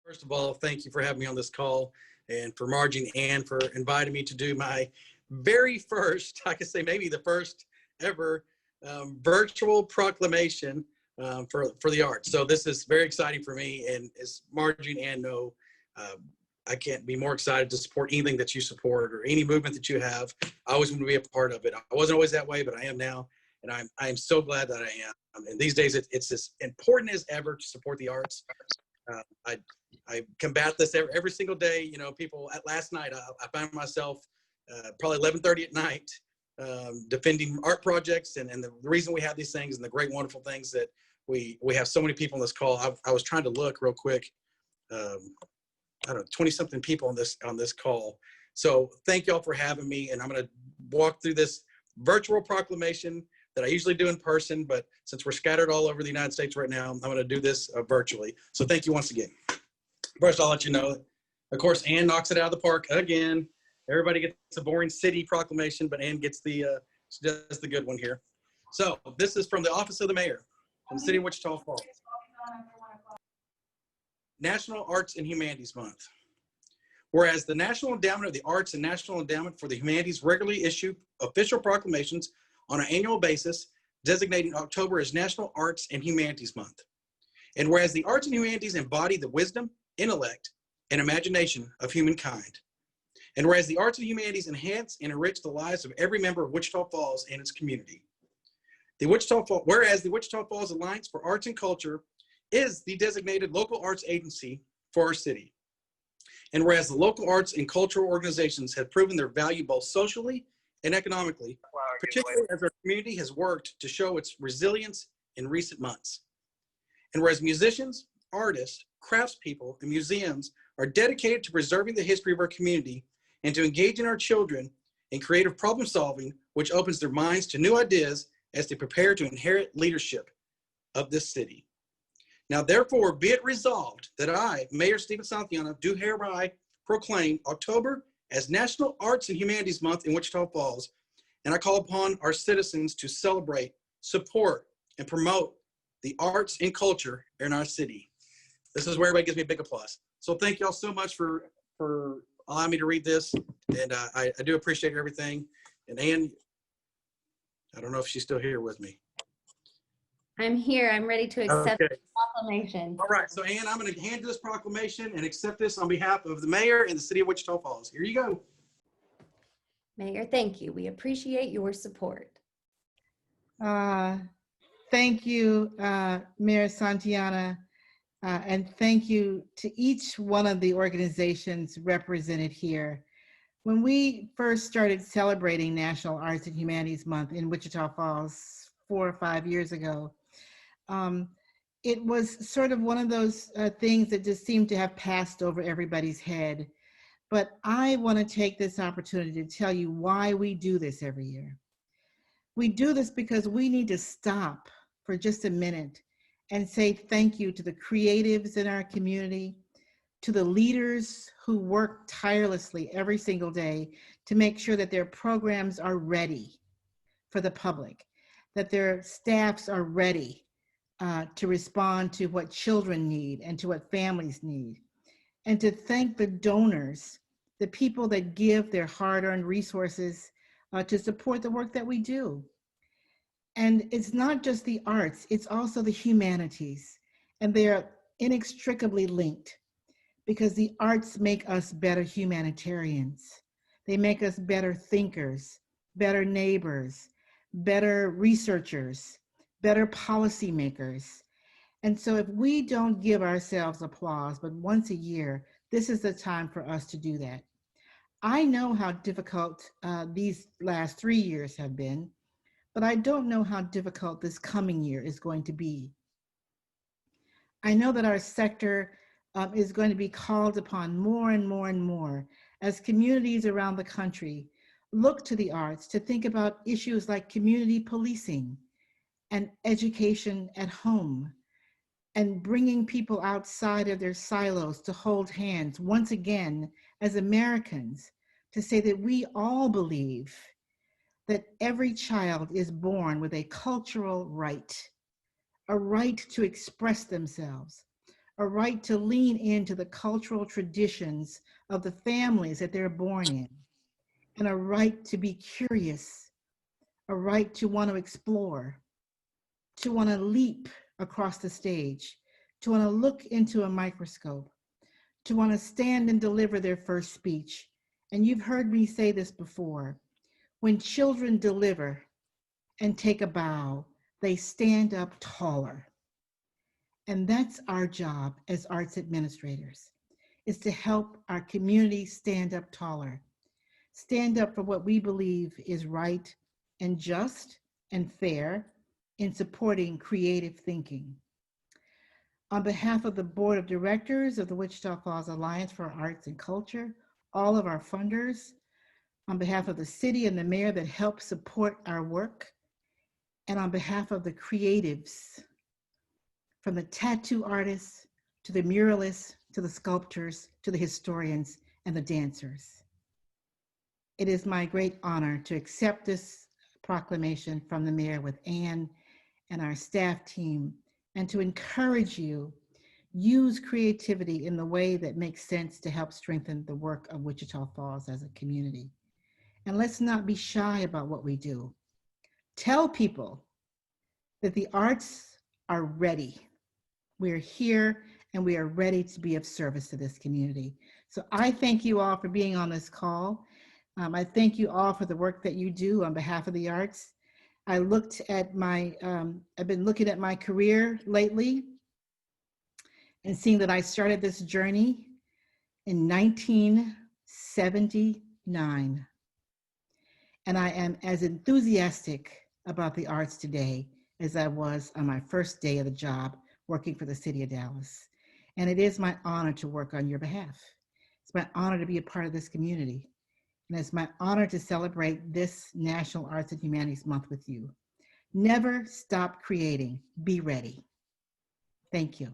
First of all, thank you for having me on this call and for Margie and for inviting me to do my very first, I could say maybe the first ever virtual proclamation for the arts. So this is very exciting for me. And as Margie and Ann know, uh, I can't be more excited to support anything that you support or any movement that you have. I always want to be a part of it. I wasn't always that way, but I am now. And I am so glad that I am. And these days, it's as important as ever to support the arts. I combat this every single day. You know, people. Last night, I found myself probably 11:30 at night defending art projects, and the reason we have these things and the great, wonderful things that we have so many people on this call. I was trying to look real quick. I don't know, 20-something people on this call. So thank y'all for having me, and I'm going to walk through this virtual proclamation that I usually do in person, but since we're scattered all over the United States right now, I'm going to do this virtually. So thank you once again. First, I'll let you know, of course, Ann knocks it out of the park again. Everybody gets a boring city proclamation, but Ann gets she does the good one here. So this is from the Office of the Mayor in the city of Wichita Falls. National Arts and Humanities Month. Whereas the National Endowment of the Arts and National Endowment for the Humanities regularly issue official proclamations on an annual basis, designating October as National Arts and Humanities Month. And whereas the arts and humanities embody the wisdom, intellect, and imagination of humankind. And whereas the arts and humanities enhance and enrich the lives of every member of Wichita Falls and its community. Whereas the Wichita Falls Alliance for Arts and Culture is the designated local arts agency for our city. And whereas the local arts and cultural organizations have proven their value both socially and economically, particularly as our community has worked to show its resilience in recent months. And whereas musicians, artists, craftspeople, and museums are dedicated to preserving the history of our community and to engaging our children in creative problem solving, which opens their minds to new ideas as they prepare to inherit leadership of this city. Now, therefore, be it resolved that I, Mayor Stephen Santillana, do hereby proclaim October as National Arts and Humanities Month in Wichita Falls, and I call upon our citizens to celebrate, support, and promote the arts and culture in our city. This is where everybody gives me a big applause. So thank y'all so much for allowing me to read this, and I do appreciate everything. And Ann, I don't know if she's still here with me. I'm here. I'm ready to accept Okay. the proclamation. All right, so Ann, I'm going to hand you this proclamation and accept this on behalf of the mayor and the city of Wichita Falls. Here you go. Mayor, thank you. We appreciate your support. Thank you, Mayor Santillana, and thank you to each one of the organizations represented here. When we first started celebrating National Arts and Humanities Month in Wichita Falls 4 or 5 years ago, it was sort of one of those things that just seemed to have passed over everybody's head. But I want to take this opportunity to tell you why we do this every year. We do this because we need to stop for just a minute and say thank you to the creatives in our community, to the leaders who work tirelessly every single day to make sure that their programs are ready for the public, that their staffs are ready to respond to what children need and to what families need, and to thank the donors, the people that give their hard-earned resources to support the work that we do. And it's not just the arts, it's also the humanities, and they are inextricably linked because the arts make us better humanitarians. They make us better thinkers, better neighbors, better researchers, better policymakers. And so if we don't give ourselves applause, but once a year, this is the time for us to do that. I know how difficult these last 3 years have been, but I don't know how difficult this coming year is going to be. I know that our sector is going to be called upon more and more and more as communities around the country look to the arts to think about issues like community policing and education at home, and bringing people outside of their silos to hold hands once again as Americans to say that we all believe that every child is born with a cultural right, a right to express themselves, a right to lean into the cultural traditions of the families that they're born in, and a right to be curious, a right to want to explore, to want to leap across the stage, to want to look into a microscope, to want to stand and deliver their first speech. And you've heard me say this before. When children deliver and take a bow, they stand up taller. And that's our job as arts administrators, is to help our community stand up taller, stand up for what we believe is right and just and fair in supporting creative thinking. On behalf of the Board of Directors of the Wichita Falls Alliance for Arts and Culture, all of our funders, on behalf of the city and the mayor that help support our work, and on behalf of the creatives, from the tattoo artists to the muralists, to the sculptors, to the historians and the dancers. It is my great honor to accept this proclamation from the mayor with Ann and our staff team, and to encourage you, use creativity in the way that makes sense to help strengthen the work of Wichita Falls as a community. And let's not be shy about what we do. Tell people that the arts are ready. We're here and we are ready to be of service to this community. So I thank you all for being on this call. I thank you all for the work that you do on behalf of the arts. I looked at my, I've been looking at my career lately and seeing that I started this journey in 1979. And I am as enthusiastic about the arts today as I was on my first day of the job working for the city of Dallas. And it is my honor to work on your behalf. It's my honor to be a part of this community. And it's my honor to celebrate this National Arts and Humanities Month with you. Never stop creating. Be ready. Thank you.